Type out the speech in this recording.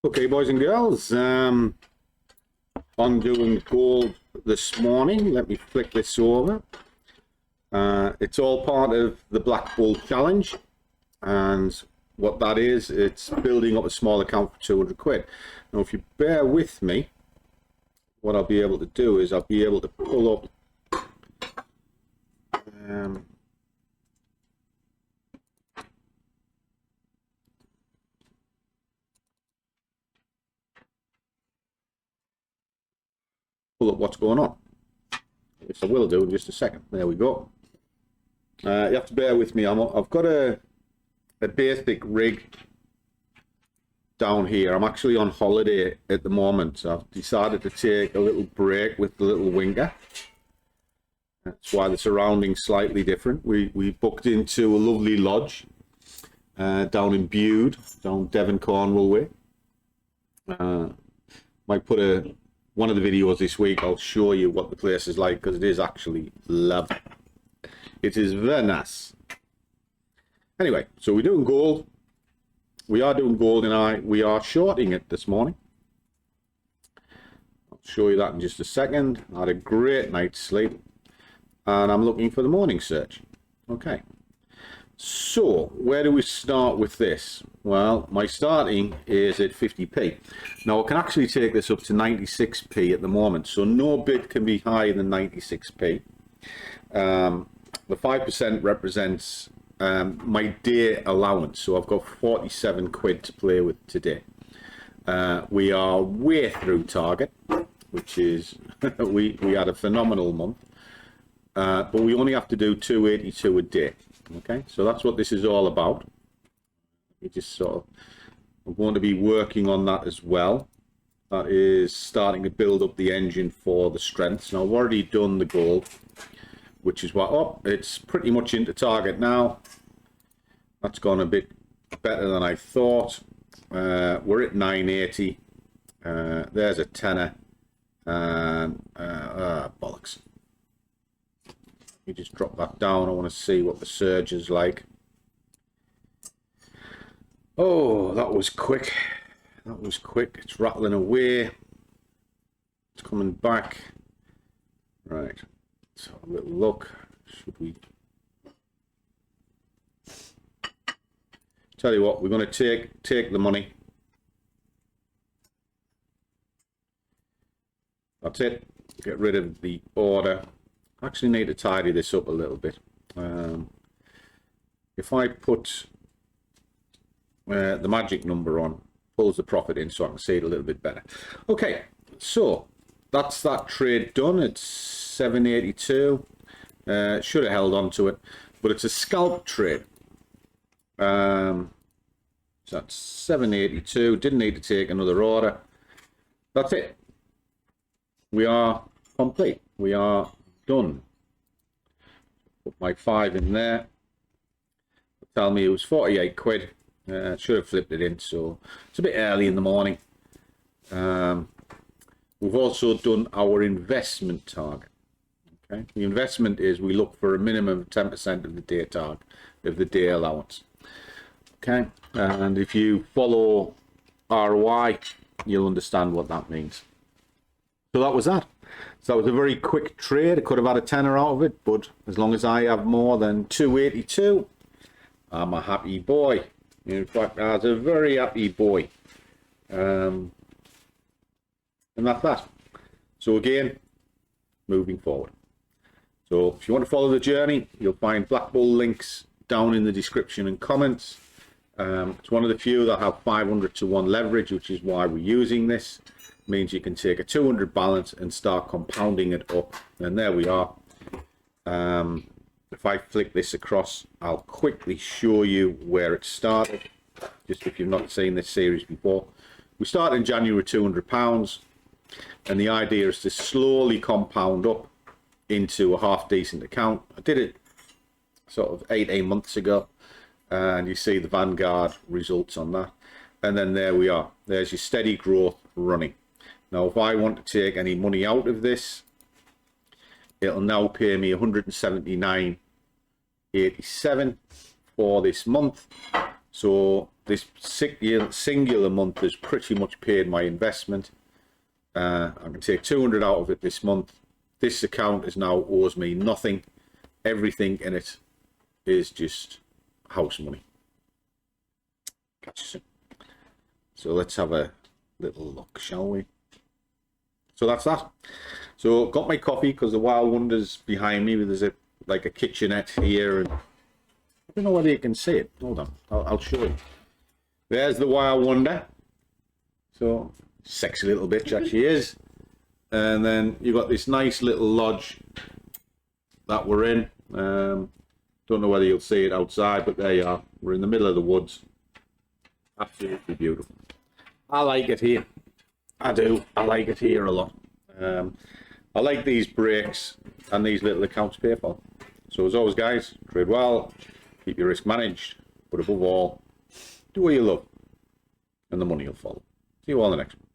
Okay, boys and girls, on doing gold this morning. Let me flick this over. It's all part of the BlackBull challenge, and what that is, it's building up a small account for 200 quid. Now, if you bear with me, what I'll be able to do is I'll be able to pull up what's going on. Yes, I will do in just a second. There we go. You have to bear with me. I've got a basic rig down here. I'm actually on holiday at the moment, so I've decided to take a little break with the little winger. That's why the surroundings slightly different. We booked into a lovely lodge down in Bude, down Devon, Cornwall way. Might put one of the videos this week. I'll show you what the place is like, because it is actually lovely. It is very nice. Anyway, so we're doing gold. We are doing gold, and we are shorting it this morning. I'll show you that in just a second. I had a great night's sleep, and I'm looking for the morning search. Okay, so where do we start with this? Well, my starting is at 50p. Now I can actually take this up to 96p at the moment, so no bid can be higher than 96p. The 5% represents my day allowance, so I've got 47 quid to play with today. We are way through target, which is we had a phenomenal month, but we only have to do 282 a day. Okay, so that's what this is all about. We just sort of, I'm going to be working on that as well. That is starting to build up the engine for the strengths. Now I've already done the gold, which is what, oh, it's pretty much into target now. That's gone a bit better than I thought. We're at 980. There's a tenner. Bollocks. You just drop that down. I want to see what the surge is like. Oh, that was quick. That was quick. It's rattling away. It's coming back. Right. Let's have a little look. Should we? Tell you what, we're going to take the money. That's it. Get rid of the order. I actually need to tidy this up a little bit. If I put the magic number on, pulls the profit in so I can see it a little bit better. Okay, so that's that trade done. It's 782. Should have held on to it, but it's a scalp trade. So that's 782. Didn't need to take another order. That's it. We are complete. We are done. Put my 5 in there. Tell me it was 48 quid. Should have flipped it in, so it's a bit early in the morning. We've also done our investment target. Okay, the investment is we look for a minimum of 10% of the day target, of the day allowance. Okay, and if you follow ROI, you'll understand what that means. So that was that. So that was a very quick trade. I could have had a tenner out of it, but as long as I have more than 282, I'm a happy boy. In fact, I was a very happy boy. And that's that. So again, moving forward. So if you want to follow the journey, you'll find BlackBull links down in the description and comments. It's one of the few that have 500 to 1 leverage, which is why we're using this. It means you can take a 200 balance and start compounding it up. And there we are. If I flick this across, I'll quickly show you where it started, just if you've not seen this series before. We started in January with £200, and the idea is to slowly compound up into a half decent account. I did it sort of 18 months ago, and you see the Vanguard results on that. And then there we are. There's your steady growth running. Now, if I want to take any money out of this, it'll now pay me 179.87 for this month. So this singular month has pretty much paid my investment. I can take 200 out of it this month. This account is now owes me nothing. Everything in it is just house money. Catch you soon. So let's have a little look, shall we? So that's that. So got my coffee because the Wild Wonder's behind me. There's like a kitchenette here, and I don't know whether you can see it. Hold on, I'll show you. There's the Wild Wonder. So sexy little bitch that she is. And then you've got this nice little lodge that we're in. Don't know whether you'll see it outside, but there you are. We're in the middle of the woods. Absolutely beautiful. I like it here. I do. I like it here a lot. I like these breaks and these little accounts payable. So as always, guys, trade well, keep your risk managed, but above all, do what you love, and the money will follow. See you all in the next one.